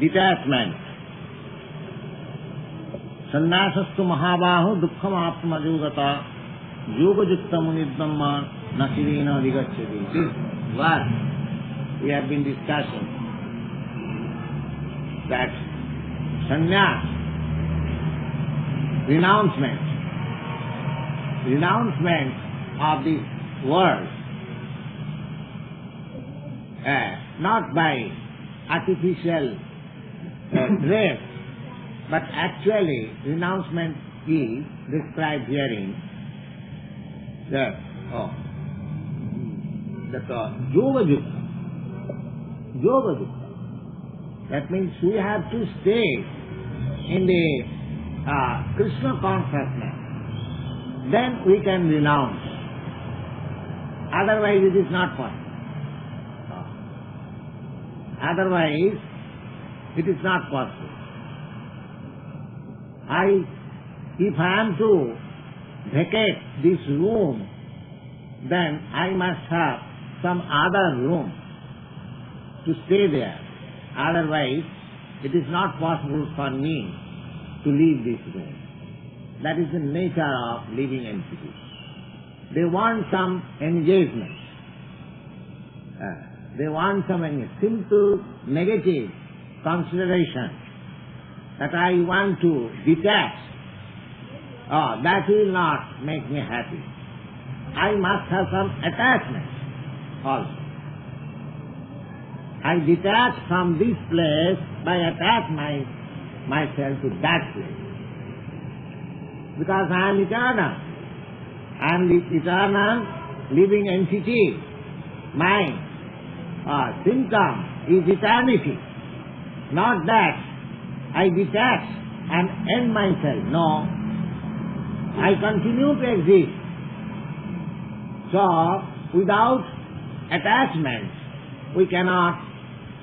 detachment. Sannyasastu mahabaho dukkham atmajogata yoga yukta munidhamma nasirena vigacchati. This verse we have been discussing, that sannyas, renouncement of this world, not by artificial dress, but actually renouncement is described herein that yoga yukta. That means we have to stay in the Krishna consciousness. Then we can renounce. Otherwise it is not possible. Otherwise it is not possible. If I am to vacate this room, then I must have some other room to stay there. Otherwise, it is not possible for me to leave this room. That is the nature of living entities. They want some engagement. They want some simple negative consideration that I want to detach. That will not make me happy. I must have some attachment also. I detach from this place by attach myself to that place. Because I am eternal. I am the eternal living entity. My symptom is eternity. Not that I detach and end myself. No. I continue to exist. So, without attachment, we cannot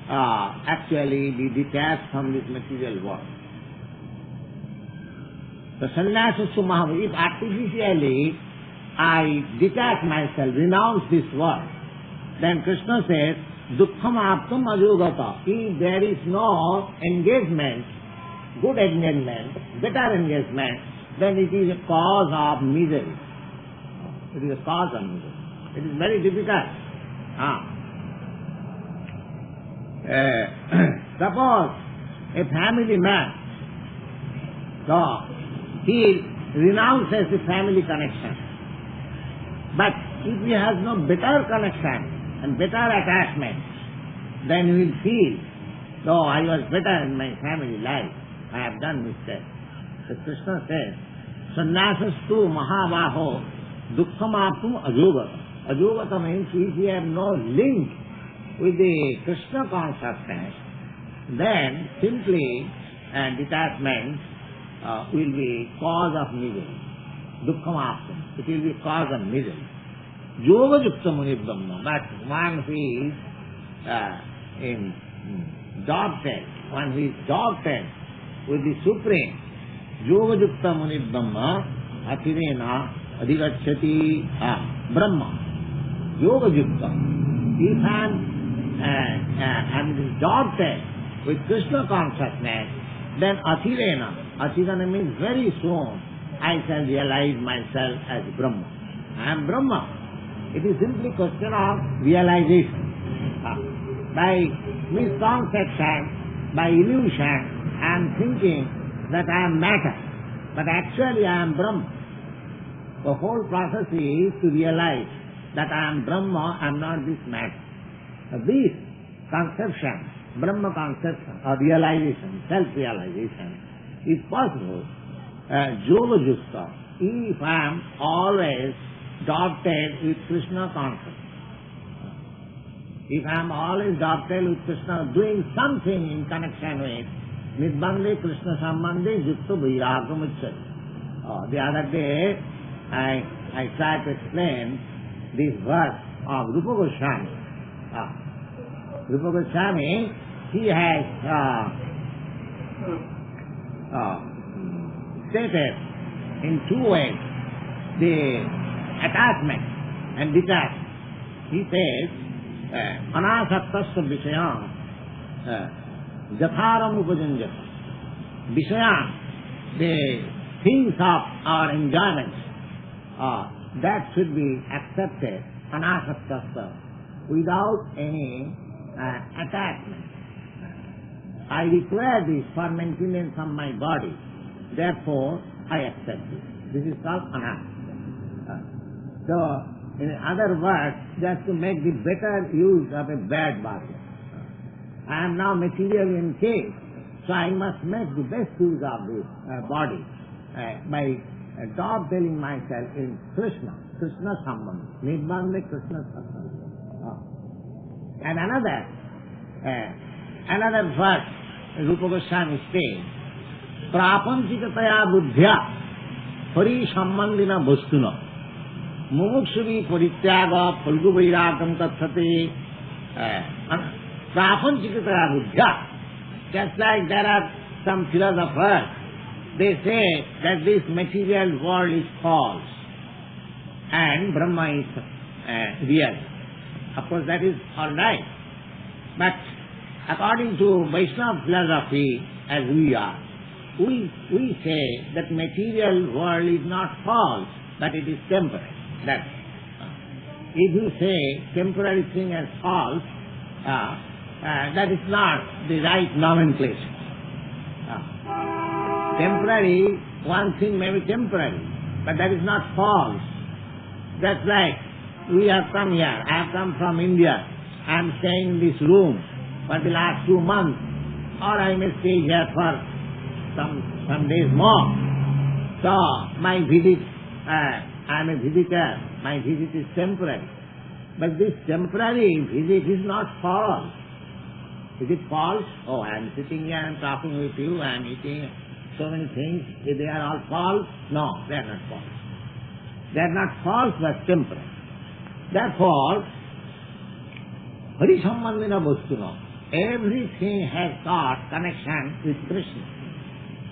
actually be detached from this material world. The sannyasastu mahabaho, if artificially I detach myself, renounce this world, then Krishna says, dukkham aptam ajogata. If there is no engagement, good engagement, better engagement, then it is a cause of misery. It is a cause of misery. It is very difficult. Suppose a family man, so he renounces the family connection. But if he has no better connection and better attachment, then he will feel, though I was better in my family life, I have done mistake. So Krishna says, Sannyasastu mahabaho dukkham aptum ajogata. Ajogata means if you have no link with the Krishna consciousness, then simply detachment will be cause of misery. Dukkham aptum. It will be cause of misery. Yoga yukta munidhamma. But one who is one who is dogtailed with the Supreme, yoga yukta munidhamma atirena adhigacchati Brahma. Yoga yukta. If I am dogtailed with Krishna consciousness, then atirena. Atirena means very soon I shall realize myself as Brahma. I am Brahma. It is simply question of realization. By misconception, by illusion, I am thinking that I am matter, but actually I am Brahma. The whole process is to realize that I am Brahma, I am not this matter. This conception, Brahma conception, or realization, self-realization, is possible. Yoga yukta, if I am always dovetailed with Krishna consciousness. If I am always dovetailed with Krishna, doing something in connection with Nidbande Krishna Sambandhe Yukta Vairagam Uchchati. The other day, I tried to explain this verse of Rupa Goswami. Rupa Goswami, he has stated in two ways the attachment and detachment. He says, anasaktasya vishayam Jatharam upajanjata. Vishaya, the things of our enjoyment, that should be accepted, anasaktasya, without any attachment. I require this for maintenance of my body, therefore I accept this. This is called anasakta. So, in other words, just to make the better use of a bad body. I am now materially in case, so I must make the best use of this body by telling myself in Krishna Sambandha, Nirbandha Krishna Sambandha. And another verse, Rupa Goswami says, Prapanchikataya buddhya pari sambandhina bhastuna mumukshuri parityaga phalgu vairagam tatsate. Prapanchikataya buddhya. Just like there are some philosophers, they say that this material world is false and Brahma is real. Of course that is all right. But according to Vaishnava philosophy, as we are, we say that material world is not false, but it is temporary. That if you say temporary thing as false, that is not the right nomenclature. Temporary, one thing may be temporary, but that is not false. That's like we have come here. I have come from India. I am staying in this room for the last 2 months, or I may stay here for some days more. So my visit, I am a visitor. My visit is temporary. But this temporary visit is not false. Is it false? Oh, I am sitting here and talking with you, I am eating so many things. If they are all false? No, they are not false. They are not false, but temporary. Therefore, Hari Sambandhina Bhastuna, everything has got connection with Krishna.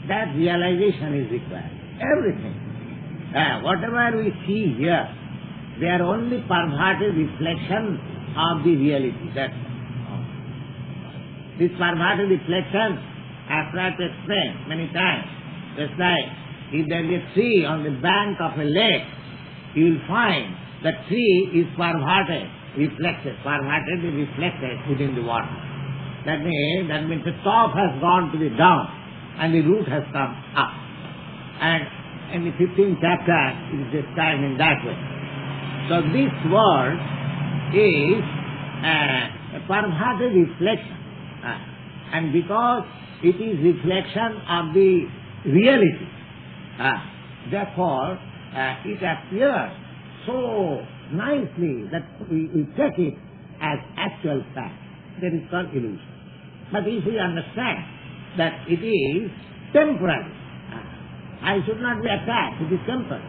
That realization is required. Everything. Whatever we see here, they are only perverted reflection of the reality. That's all. This perverted reflection, I have tried to explain many times. Just like if there is a tree on the bank of a lake, you will find the tree is perverted, reflected within the water. That means the top has gone to the down and the root has come up. And in the 15th chapter, it is described in that way. So this world is a perverted reflection. And because it is reflection of the reality, therefore it appears so nicely that we take it as actual fact. That is called illusion. But if we understand that it is temporary, I should not be attached, it is temporary.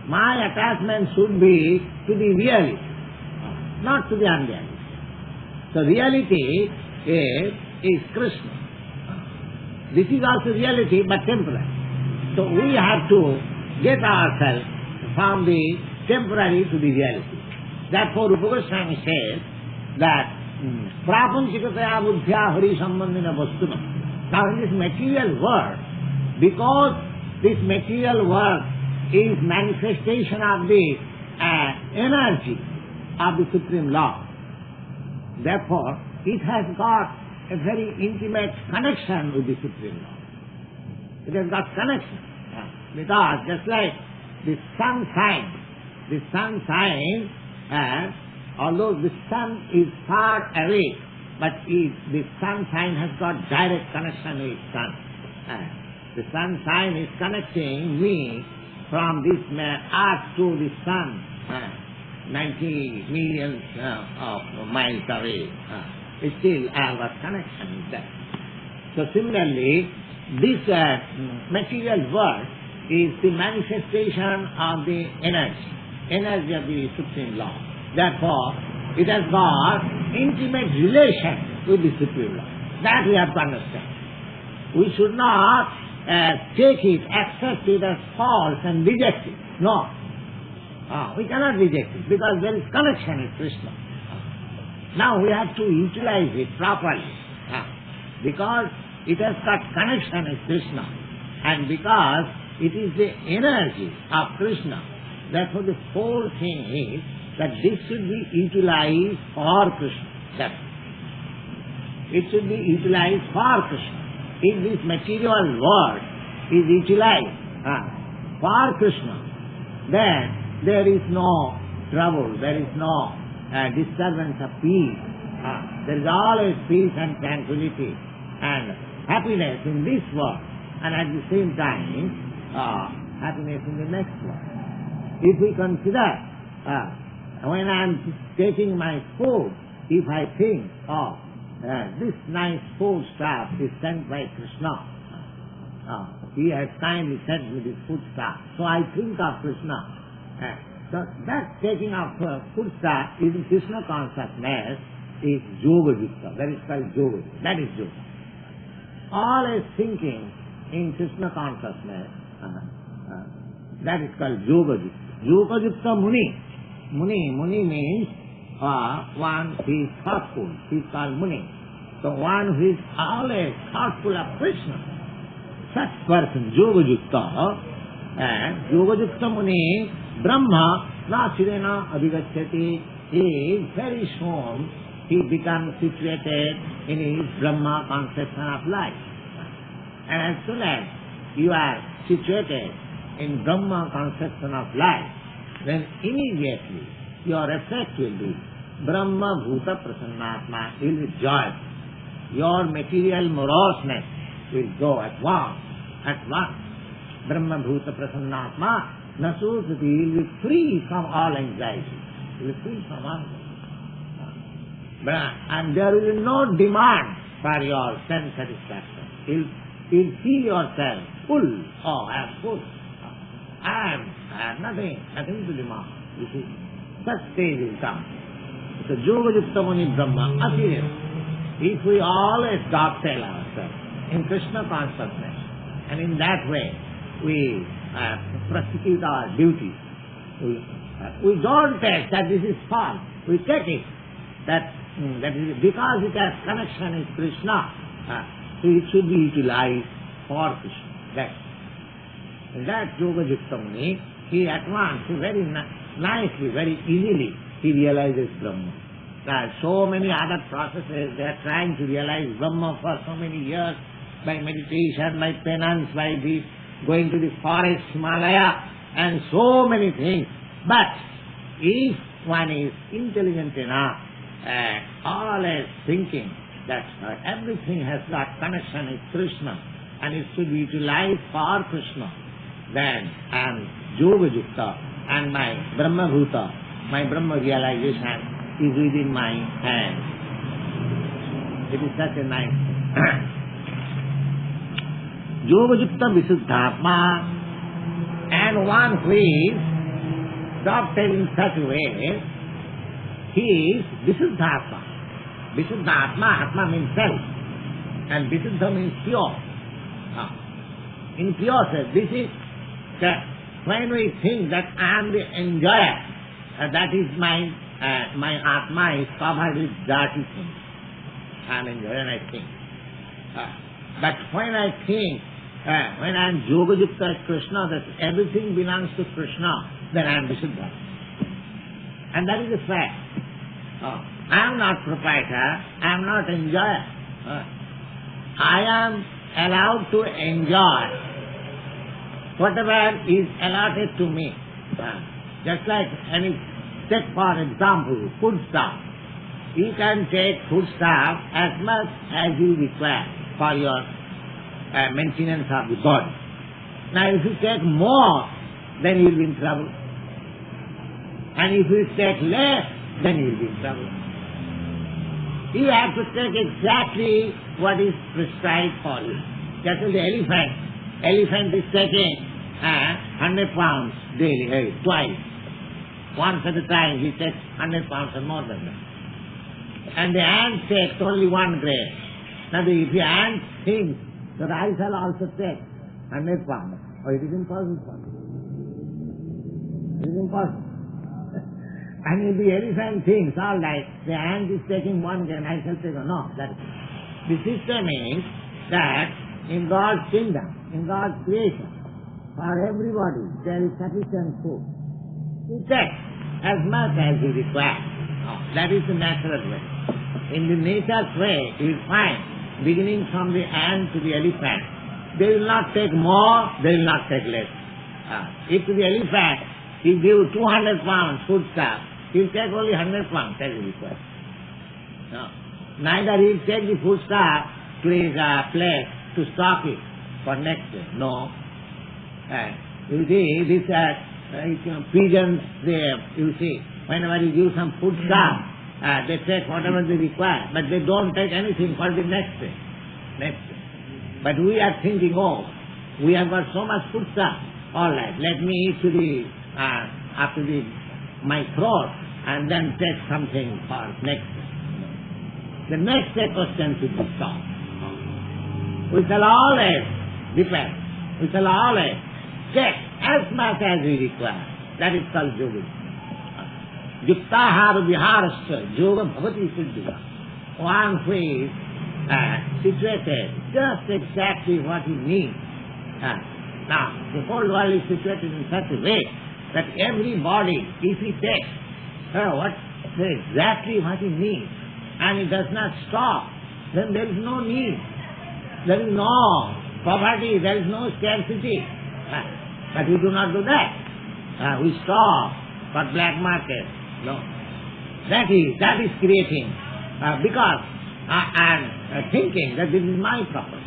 My attachment should be to the reality, not to the unreality. So reality is Krishna. This is also reality, but temporary. So we have to get ourselves from the temporary to the reality. Therefore, Rupa Goswami says that Prapanchikataya buddhya hari sambandhina bhastuna. Now in this material world, because this material world is manifestation of the energy of the Supreme Law, therefore it has got a very intimate connection with the Supreme Law. It has got connection. Because just like the sun shines, although the sun is far away, but the sunshine has got direct connection with sun. The sunshine is connecting me from this earth to the sun, 90 millions of miles away. Still I have a connection with that. So similarly, this material world is the manifestation of the energy of the Supreme Law. Therefore, it has got intimate relation with the Supreme Law. That we have to understand. We should not take it, accept it as false and reject it. No. We cannot reject it because there is connection with Krishna. Now we have to utilize it properly. Because it has got connection with Krishna, and because it is the energy of Krishna, therefore the whole thing is that this should be utilized for Krishna. That's it. It should be utilized for Krishna. If this material world is utilized for Krishna, then there is no trouble, there is no disturbance of peace. There is always peace and tranquility and happiness in this world, and at the same time happiness in the next world. If we consider when I am taking my food, if I think, this nice food stuff is sent by Krishna, he has kindly sent me this food stuff, so I think of Krishna. So that taking of food stuff in Krishna consciousness is yoga yukta. That is called yoga. That is yoga. Always thinking in Krishna consciousness, that is called yoga yukta. Yoga yukta muni. Muni means one who is thoughtful. He is called muni. So one who is always thoughtful of Krishna, such person, yoga yukta, yoga yukta muni, Brahma na chirena adhigacchati, is very soon he becomes situated in his Brahma conception of life. And as soon as you are situated in Brahma conception of life, then immediately your effect will be Brahma Bhuta Prasannatma, you will be joyful. Your material moroseness will go at once. Brahma Bhuta Prasannatma, Nasudati, you will be free from all anxiety. You will be free from all. And there will be no demand for your sense satisfaction. You'll feel yourself full. I am full. I have nothing to demand. You see, such stage will come. So, yoga yukta muni Brahma, asiriya. If we always dovetail ourselves in Krishna consciousness, and in that way we prosecute our duties, we don't take that this is false. We take it that is because it has connection with Krishna, so it should be utilized for Krishna. In that yoga yukta muni, he at once, very nicely, very easily, he realizes Brahma. There are so many other processes, they are trying to realize Brahma for so many years, by meditation, by penance, by going to the forest, Himalaya, and so many things. But if one is intelligent enough, always thinking that everything has got connection with Krishna, and it should be utilized for Krishna, then I am yoga yukta, and my Brahma Bhuta, my Brahma realization is within my hand. It is such a nice yoga yukta visuddhatma, and one who is dovetailed in such a way, he is visuddhatma. Visuddhatma, atma means self, and visuddha means pure. In pure self, this is that when we think that I am the enjoyer, that is my atma is covered with dirty things. I am enjoyer and I think. But when I think, when I am yoga yukta Krishna, that everything belongs to Krishna, then I am Visuddha. And that is a fact. I am not proprietor, I am not enjoyer. I am allowed to enjoy whatever is allotted to me. Just like take for example, food stuff. You can take food stuff as much as you require for your maintenance of the body. Now if you take more, then you will be in trouble. And if you take less, then you will be in trouble. You have to take exactly what is prescribed for you. Just as the elephant is taking 100 pounds daily, twice. Once at a time he takes 100 pounds or more than that. And the ant takes only 1 grain. Now if the ant thinks that I shall also take 100 pounds, it is impossible for me. It is impossible. And if the elephant thinks, all right, the ant is taking 1 grain, I shall take, no, that is The system means that in God's kingdom, in God's creation, for everybody there is sufficient food. You take as much as you require. That is the natural way. In the nature's way, you will find, beginning from the ant to the elephant, they will not take more, they will not take less. If to the elephant you give 200 pounds foodstuff, he will take only 100 pounds as he requires. No. Neither he will take the foodstuff to his place to stock it for next day. No. You see, these pigeons, you see, whenever you give some foodstuff, they take whatever they require, but they don't take anything for the next day. But we are thinking, we have got so much foodstuff, all right, let me eat to after my throat and then take something for next day. The next day question should be solved. We shall always depend. We shall always take as much as we require. That is called yoga. Yuktahara viharasya yoga bhavati siddhya. One who is situated just exactly what he needs. Now, the whole world is situated in such a way that everybody, if he takes exactly what he needs, and he does not stop, then there is no need. There is no poverty, there is no scarcity. But we do not do that. We stop for black market. No. That is creating, because I am thinking that this is my property.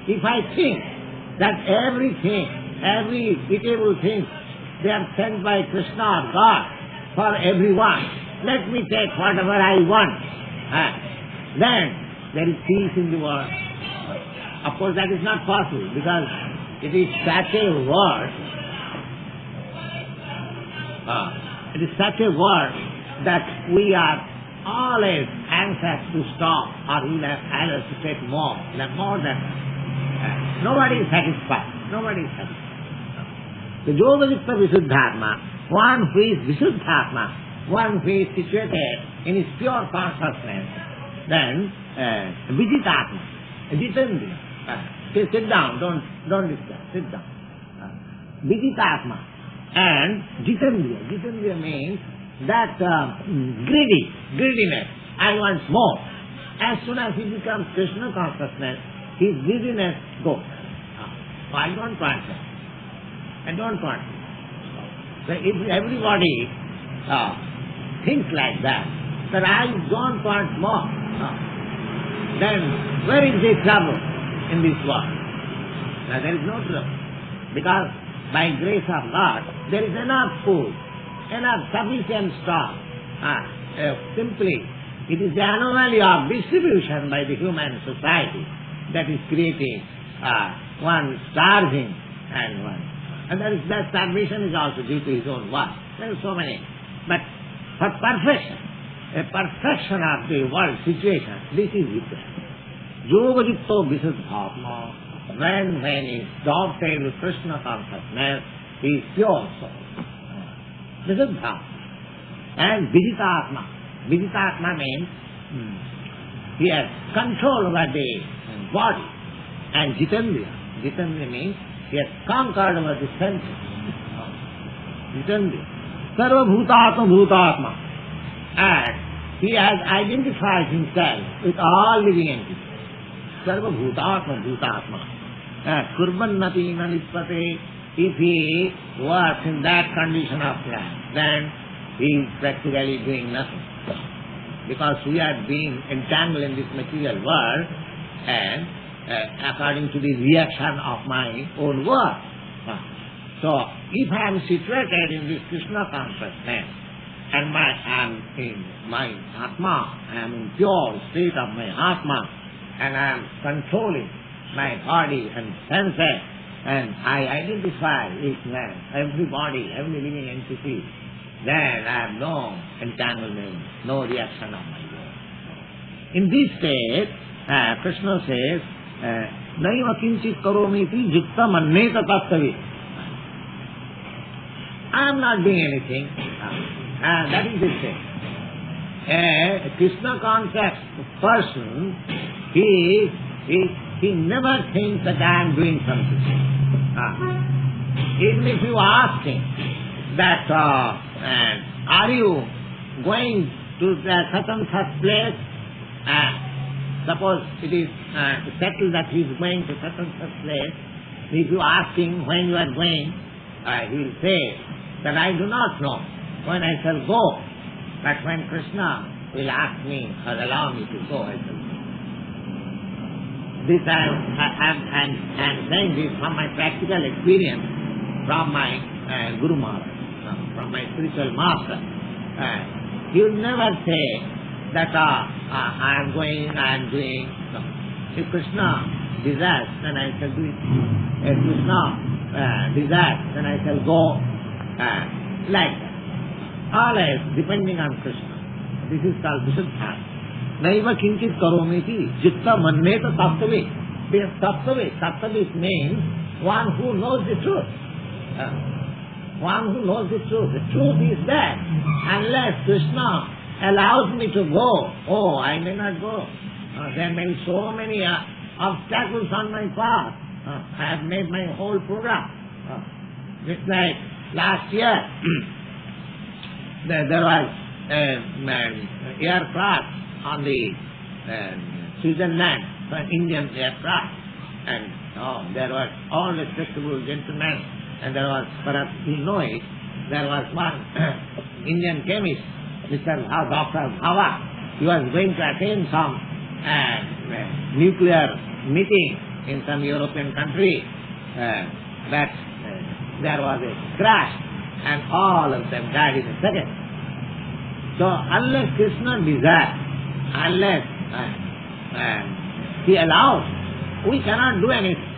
If I think that everything, every eatable thing, they are sent by Krishna or God for everyone, let me take whatever I want. Then there is peace in the world. Of course that is not possible, because it is such a world, that we are always anxious to stop, or we are anxious to take more than nobody is satisfied. Nobody is satisfied. The yoga vitta visuddhatma, one who is visuddhatma, one who is situated in his pure consciousness, then vijitatma, jitendriya. Sit down, don't disturb, sit down. Vijitatma and jitendriya. Jitendriya means that greediness. I want more. As soon as he becomes Krishna consciousness, his greediness goes. I don't want that. I don't want it. So if everybody thinks like that I don't want more, then where is the trouble in this world? Now there is no trouble. Because by grace of God, there is enough food, enough sufficient stock. Simply, it is the anomaly of distribution by the human society that is creating one starving and one. And that starvation is also due to his own work. There are so many. But for perfection, a perfection of the world situation, this is required. Yoga jitto visuddhatma, when he is dovetailed with Krishna consciousness, he is pure soul. Visuddhatma. And vijitatma. Vijitatma means he has control over the body. And jitendriya. Jitendriya means he has conquered over the senses. Jitendriya. Sarva bhutatma bhutatma. And he has identified himself with all living entities. Sarva bhutatma bhutatma. Kurbannati nalipate. If he works in that condition of life, then he is practically doing nothing. Because we are being entangled in this material world, and according to the reaction of my own work. So, if I am situated in this Krishna consciousness, and I am in my Atma, I am in pure state of my Atma, and I am controlling my body and senses, and I identify with every body, every living entity, then I have no entanglement, no reaction of my will. In this state, Krishna says, Naiva kinchit karomiti jikta manneta tattvavi. I am not doing anything. That is the thing. A Krishna conscious person he never thinks that I am doing something. Even if you ask him that, are you going to such and such place? Suppose it is settled that he is going to such and such place. If you ask him when you are going, he will say that I do not know when I shall go. But when Krishna will ask me or allow me to go, I shall go. This I am saying this from my practical experience, from my Guru Maharaj, from my spiritual master. He will never say that I am going, I am doing. No. If Krishna desires, then I shall do it. If Krishna desires, then I shall go. Like that. Always depending on Krishna. This is called Visuddha. Naiva kinchit karomiti jitta manneta tattvavi. Tattvavi means one who knows the truth. One who knows the truth. The truth is that unless Krishna allows me to go, I may not go. There may be so many obstacles on my path. I have made my whole program. Just like last year, there was an aircraft on the Switzerland, an Indian aircraft, and there was all respectable gentlemen, and there was, perhaps you know it, there was one Indian chemist, Dr. Bhava. He was going to attend some nuclear meeting in some European country, that there was a crash, and all of them died in a second. So unless Krishna desires, unless he allows, we cannot do anything.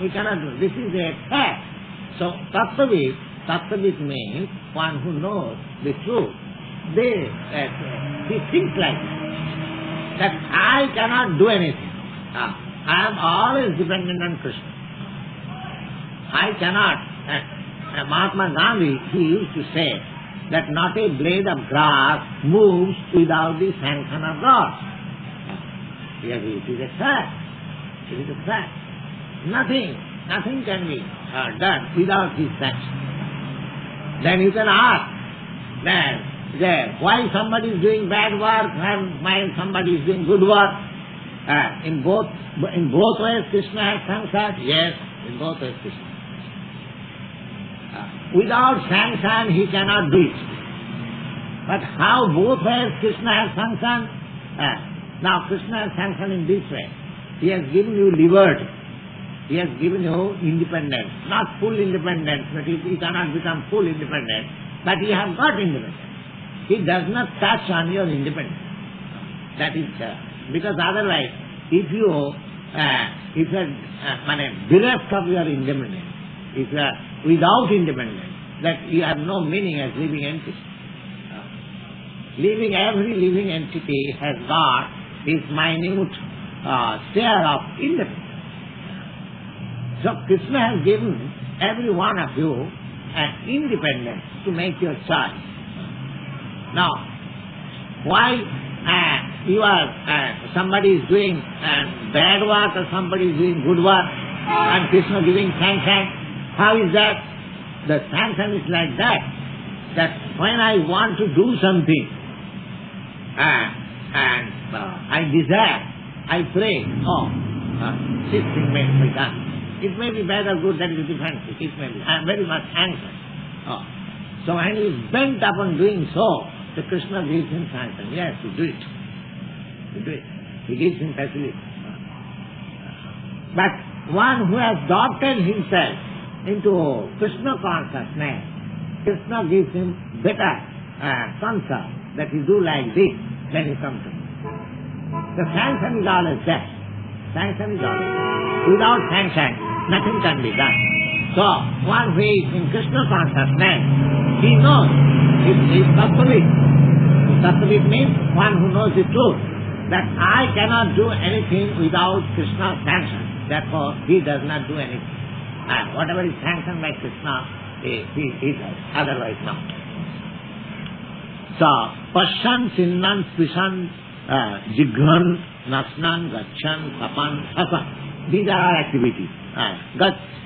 We cannot do. This is a fact. So Tattvavit means one who knows the truth. He thinks like this, that I cannot do anything. I am always dependent on Krishna. I cannot. Mahatma Gandhi, he used to say that not a blade of grass moves without the sanction of God. Yes, it is a fact. It is a fact. Nothing can be done without His sanction. Then you can ask, why somebody is doing bad work and why somebody is doing good work? In both ways Krishna has sanctioned. Yes, in both ways Krishna. Without sanction he cannot do it. But how both ways Krishna has sanctioned? Now Krishna has sanctioned in this way. He has given you liberty. He has given you independence. Not full independence, but you cannot become full independent. But you have got independence. He does not touch on your independence. That is because otherwise, if you are bereft of your independence, if you are without independence, that you have no meaning as living entity. Every living entity has got this minute share of independence. So Krishna has given every one of you an independence to make your choice. Now, why somebody is doing bad work or somebody is doing good work and Krishna giving sanction? How is that? The sanction is like that when I want to do something and I desire, I pray, this thing may be done. It may be bad or good, that is a different thing. It may be. I am very much anxious. So when he is bent upon doing so, the Krishna gives him sanction. Yes, you do it. You do it. He gives him facility. But one who has adopted himself into Krishna consciousness, Krishna gives him better concern that he do like this, then he comes to me. The sanction is always there. Sanction is always there. Without sanction, nothing can be done. So, one who is in Krishna consciousness, he knows, he is Tattvavit. Tattvavit means one who knows the truth, that I cannot do anything without Krishna's sanction. Therefore, he does not do anything. And whatever is sanctioned by Krishna, he does. Otherwise, not. So, Pashan, Sinnan, Spishan, Jigran, Nasnan, Gachan, Tapan, Sasan. These are our activities.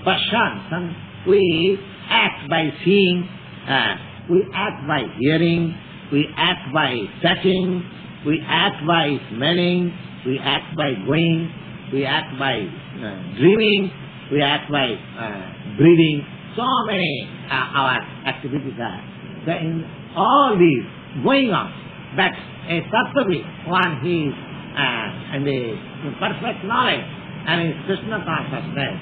Pashan, we act by seeing, we act by hearing, we act by touching, we act by smelling, we act by going, we act by dreaming, we act by breathing. So many our activities are. So in all these going on, but a Tattvavid, one he is in the perfect knowledge and in Krishna consciousness,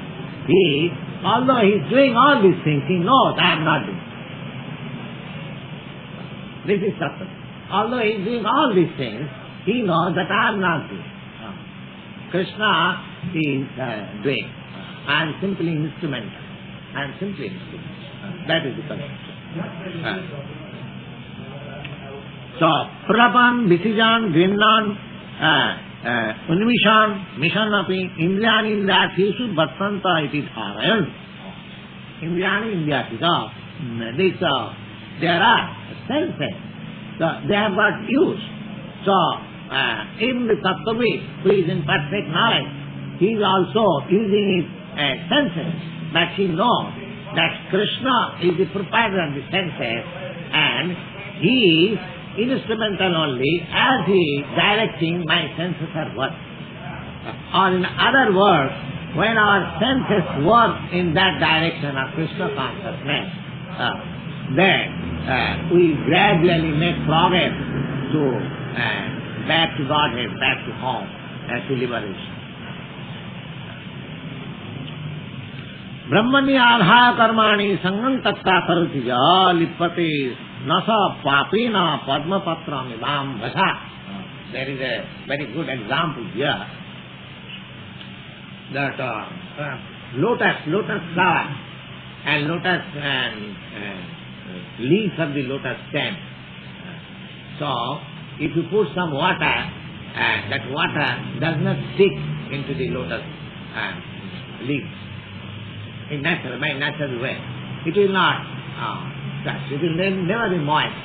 he, although he is doing all these things, he knows I am not doing. This is Tattvavid. Although he is doing all these things, he knows that I am not doing. Krishna is doing. I am simply instrumental. I am simply instrumental. That is the connection. So, Prapan, Visijan, Grinnan, Unvishan, Mishanapi, Indriyani Indriyathishu, Bhattanta iti dharayan. Indriyani Indriyathishu, there are senses. So, they have got use. So, even the Tattvavid, who is in perfect knowledge, he is also using his senses, but he knows that Krishna is the proprietor of the senses and he is instrumental only as he is directing my senses are working. Or in other words, when our senses work in that direction of Krishna consciousness, then we gradually make progress to back to Godhead, back to home, to liberation. Brahmani adhaya karmani sangam tatta karati ja lippate nasa papena padma patra mivam vasa. There is a very good example here that lotus flower and lotus leaves of the lotus stem. So, if you put some water, that water does not stick into the lotus leaves. In by natural way. It will not touch. It will never be moist.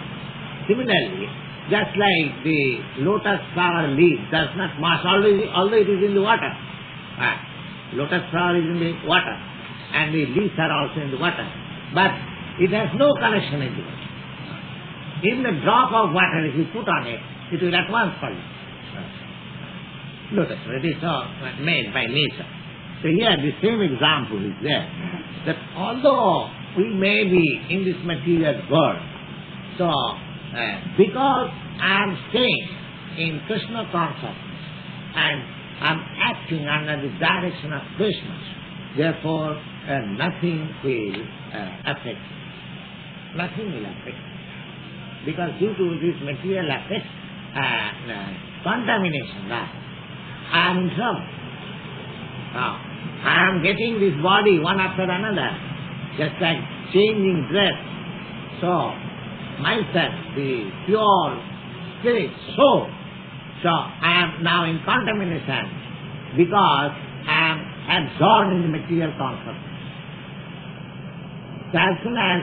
Similarly, just like the lotus flower leaf does not moist, although it is in the water. Lotus flower is in the water, and the leaves are also in the water. But it has no connection in the water. Even a drop of water, if you put on it, it will at once fall. Lotus, it is made by nature. So here the same example is there, that although we may be in this material world, so because I am staying in Krishna consciousness and I am acting under the direction of Krishna, therefore nothing will affect me. Nothing will affect me. Because due to this material effect, contamination, I am in trouble. Now, I am getting this body one after another, just like changing dress. So, myself, the pure spirit, soul, so I am now in contamination because I am absorbed in the material consciousness. So as soon as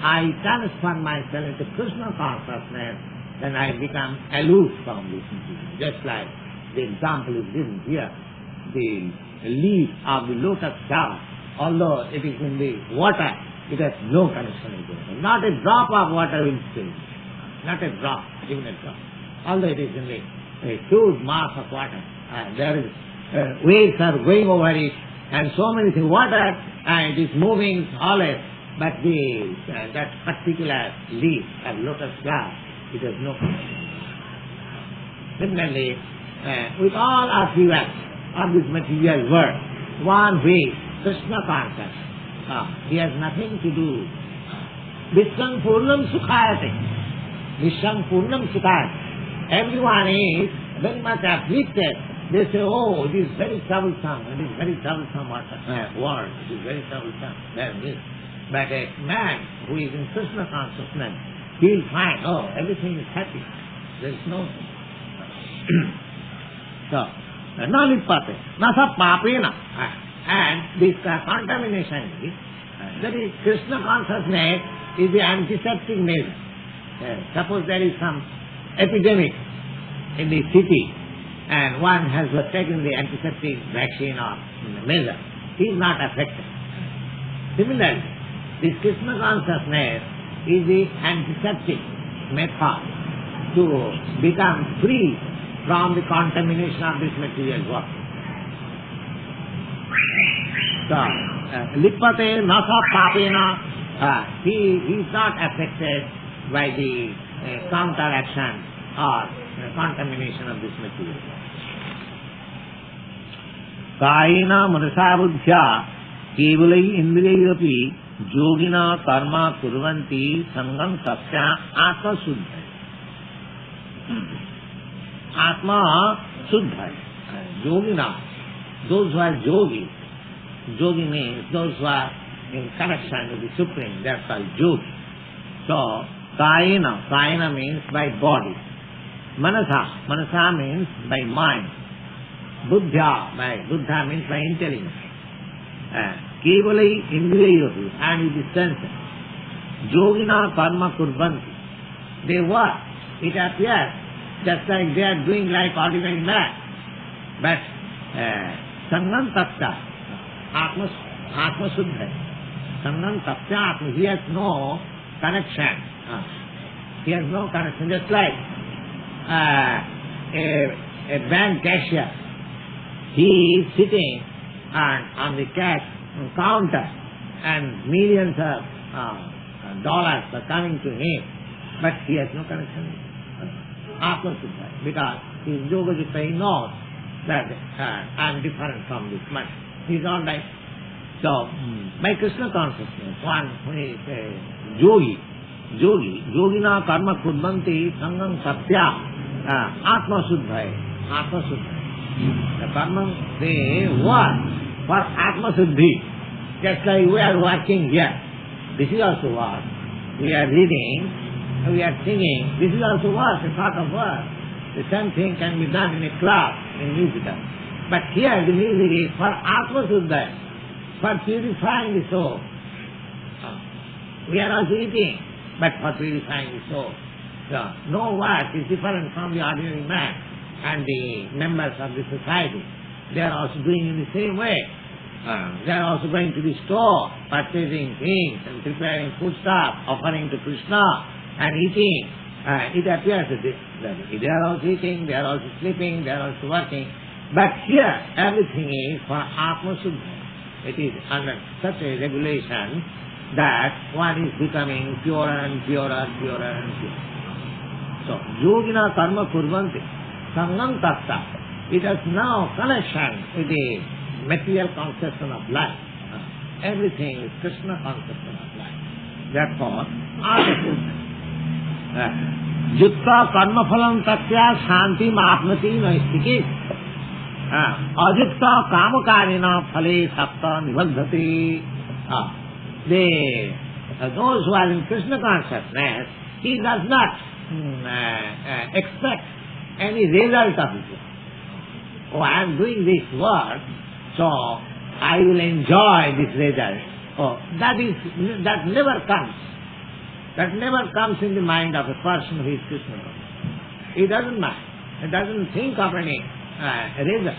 I transfer myself into Krishna consciousness, then I become aloof from this material. Just like the example is given here, the leaf of the lotus flower, although it is in the water, it has no connection with it. Not a drop of water will spill. Not a drop, even a drop. Although it is in the huge mass of water, there is waves are going over it, and so many things. Water, it is moving always, but that particular leaf of lotus flower, it has no connection. Similarly, with all our events of this material world, one way, Krishna consciousness, he has nothing to do. Vishwam Purnam Sukhayate. Vishwam Purnam Sukhayate. Everyone is very much afflicted. They say, oh, it is very troublesome, it is very troublesome world, it is very troublesome. But a man who is in Krishna consciousness, he will find, oh, everything is happy. There is no... So, Nalipate, Nasa Papena. And this contamination is, that is, Krishna consciousness is the antiseptic measure. Suppose there is some epidemic in the city, and one has taken the antiseptic vaccine or measure, he is not affected. Similarly, this Krishna consciousness is the antiseptic method to become free from the contamination of this material world. So, lipate nasa papena, he is not affected by the counteraction or contamination of this material. Kayena manasa buddhya kevalai indriyapi yogina karma kurvanti sangam tasya atma suddha. Atma suddha. Yogina, those who are yogi. Yogi means those who are in connection with the Supreme, they are called yogi. So, kayena means by body. Manasa means by mind. Buddha means by intelligence. Kevalai indriyayopi, and with the senses. Yogina karma kurvanti. They work. It appears just like they are doing like ordinary man. But sangam tasya atma suddha. Sangam tasya atma. He has no connection. He has no connection. Just like a bank cashier. He is sitting on the cash counter and millions of dollars are coming to him, but he has no connection with Atma Suddha, because his yoga jukta, he knows that I am different from this money. He is all right. So, by Krishna consciousness, one who is a yogina karma kurvanti sangam satya Atma Suddha. The karma, they work for Atma Suddhi. Just like we are working here. This is also work. We are reading, we are singing. This is also work, a sort of work. The same thing can be done in a class, in musical. But here the music is for Atma Suddha, for purifying the soul. We are also eating, but for purifying the soul. So, no work is different from the ordinary man and the members of the society. They are also doing in the same way. They are also going to the store, purchasing things and preparing foodstuff, offering to Krishna and eating. It appears that they are also eating, they are also sleeping, they are also working. But here, everything is for Atma Suddha. It is under such a regulation that one is becoming purer and purer and purer and purer. So, yogina karma kurvanti sangam tasya. It has now connection with the material conception of life. Everything is Krishna conception of life. Therefore, jutta karma phalam tasya shanti mahapnati naistikis. Ajutta kamakarina phale sapta nivadhati. Those who are in Krishna consciousness, he does not expect any result of it. Oh, I am doing this work, so I will enjoy this result. Oh, that never comes. That never comes in the mind of a person who is Krishna. He doesn't mind. He doesn't think of any result.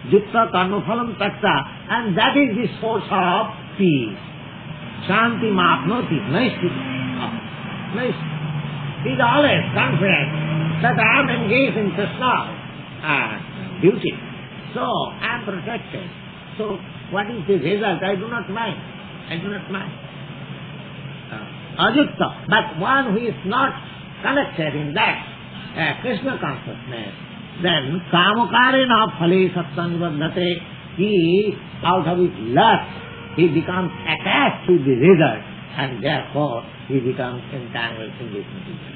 Jutta karma phalam takta, and that is the source of peace. Shanti mapnoti, nice. He is always confident that I am engaged in Krishna duty. So, I am protected. So, what is the result? I do not mind. Ajutta. But one who is not connected in that Krishna consciousness, then kamukarena phale satsangvadhate, he, out of his lust, he becomes attached to the result, and therefore he becomes entangled in this material.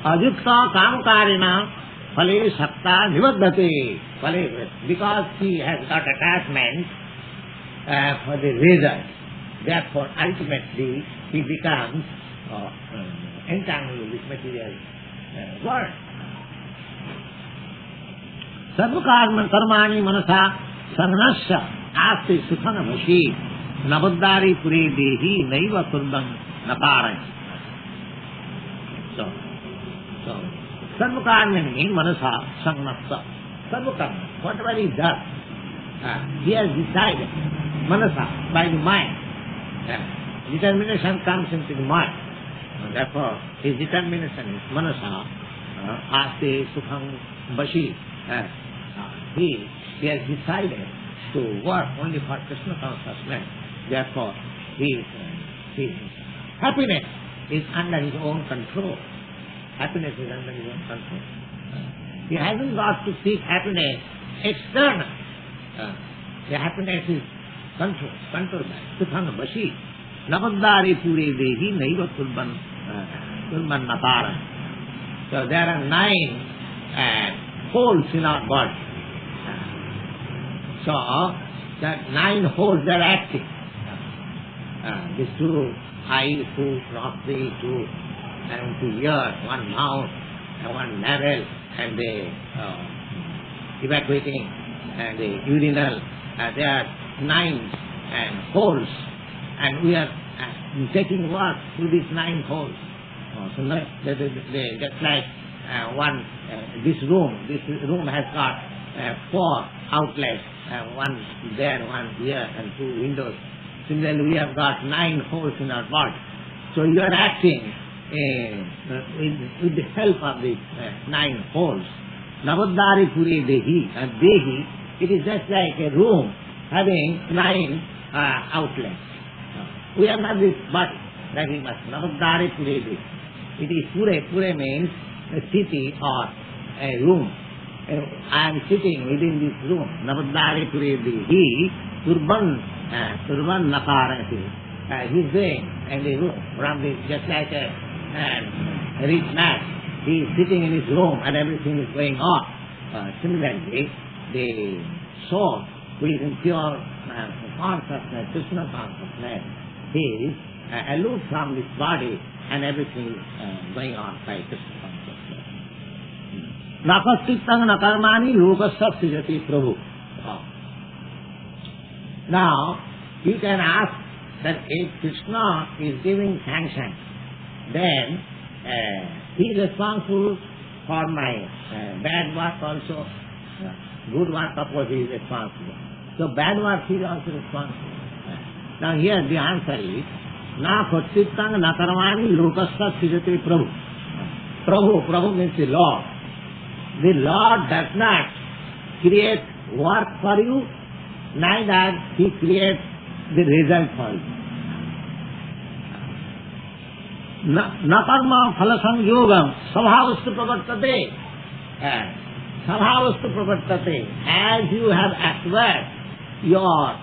Ajutta kamukarena phale sakta nivadhate, because he has got attachment for the result. Therefore, ultimately, he becomes entangled with this material world. Sarva karmani manasa sangnasya asti sukhana bhashi navaddari pure dehi naiva kurdam naparai. So Sarvakarmani means manasa sangnasta. Sarvakarma, whatever he does, he has decided, manasa, by the mind. Determination comes into the mind. Therefore, his determination is manasa, ase sukham bashi. He has decided to work only for Krishna consciousness. Therefore, his happiness is under his own control. Happiness is under his own control. He hasn't got to seek happiness external. The happiness is controlled by Sukhang Bashi. Navaddari Pure Dehi Naiva Tulban Natara. So there are 9 holes in our body. So that 9 holes they are acting. These 2 eyes, 2 nostrils, 2 ears, 1 mouth, 1 navel, and the evacuating and the urinal. There are 9 holes, and we are taking work through these 9 holes. So just like this room has got 4 outlets, 1 there, 1 here, and 2 windows. Similarly, we have got 9 holes in our body. So you are acting with the help of the 9 holes. Navaddari Pure Dehi, and Dehi, it is just like a room having 9 outlets. We are not this body, very much. Navaddari Pure Dehi. It is Pure. Pure means a city or a room. I am sitting within this room. Navaddari Pure Dehi, Turban Nakarati. He is doing in the room, just like a rich man. He is sitting in his room and everything is going on. Similarly, the soul who is in pure consciousness, Krishna consciousness, he is aloof from this body and everything is going on by Krishna consciousness. Nakastitang nakarmani lokasya srijati Prabhu. Now, you can ask that if Krishna is giving sanction, then he is responsible for my bad work also. Good work, of course, he is responsible. So bad work, he is also responsible. Now here the answer is, na khatsitang na karmani lokasya srijati Prabhu. Prabhu means the Lord. The Lord does not create work for you, neither he creates the result for you. Na karma phala sangyogam svabhavastu pravartate. Svabhavastu pravartate. As you have acquired your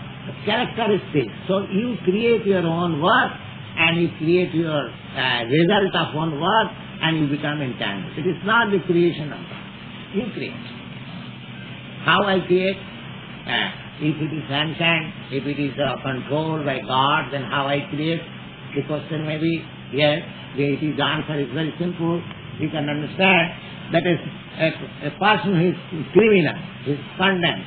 characteristics, so you create your own work and you create your result of one work and you become entangled. It is not the creation of God. You create. How I create? If it is sanctioned, if it is controlled by God, then how I create? The question may be, yes, the answer is very simple. You can understand that a person who is criminal, he is condemned.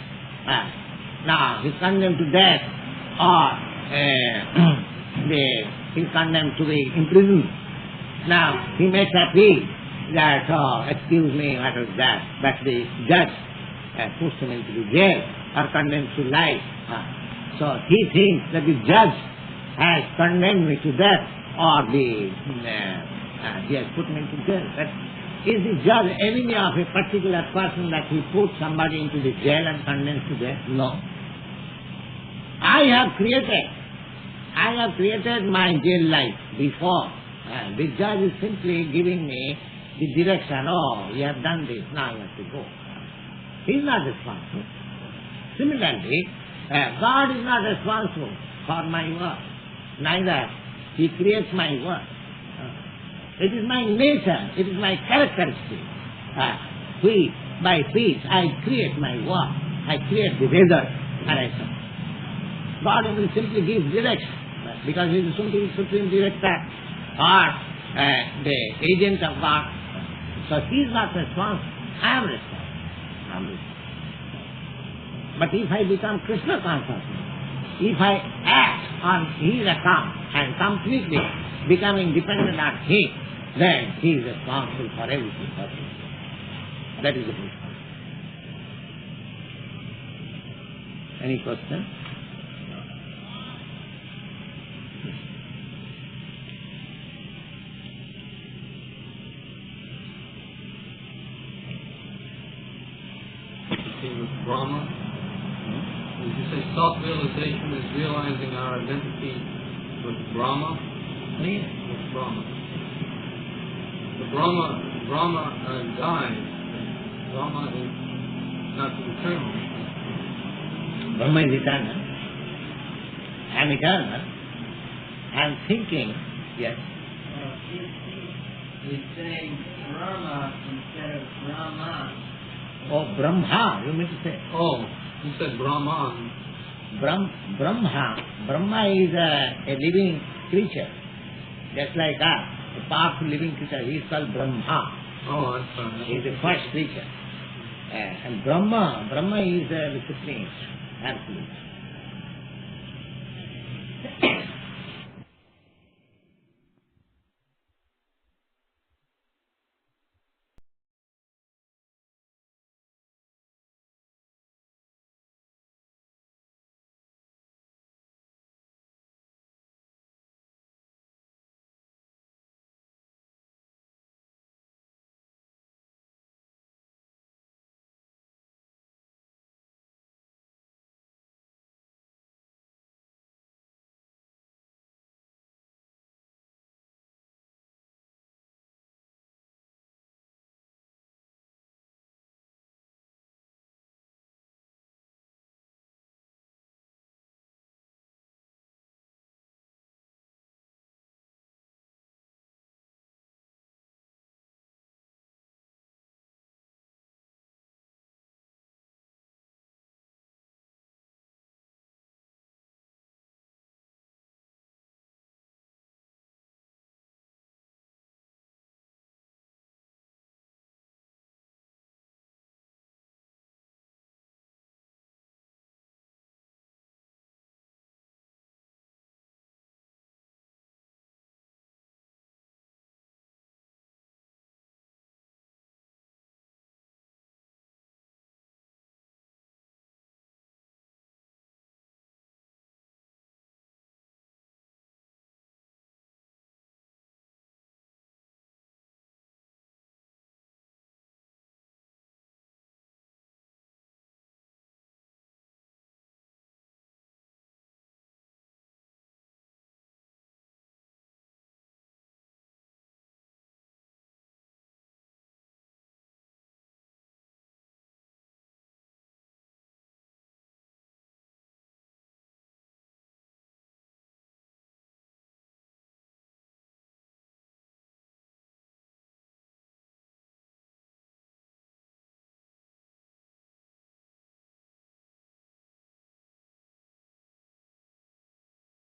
Now, he is condemned to death or he is condemned to be imprisoned. Now, he makes appeal that, excuse me, what is that? But the judge puts him into the jail or condemns to life. So he thinks that the judge has condemned me to death or he has put me into jail. But is the judge enemy of a particular person that he puts somebody into the jail and condemns to death? No. I have created my jail life before. The judge is simply giving me the direction, you have done this, now you have to go. He is not responsible. Similarly, God is not responsible for my work. Neither He creates my work. It is my nature, it is my characteristic. By which I create my work, I create the result, and I say. God will simply give direction, because He is the supreme director or the agent of God. So He is not responsible. I am responsible. But if I become Krishna consciousness, if I act on His account and completely becoming dependent on Him, then He is responsible for everything. That is the point. Any question? With Brahma, as you say, self-realization is realizing our identity with Brahma. Yes. With Brahma. The Brahma dies. Brahma is not eternal. Brahma is eternal. I am eternal. I am thinking. Yes. He's saying Brahma instead of Brahma. Oh, Brahma, you mean to say? Oh, you said Brahman. Brahma is a living creature. Just like us, a powerful living creature. He is called Brahma. Oh, I'm sorry. He is the first creature. And Brahma is the supreme. Absolutely.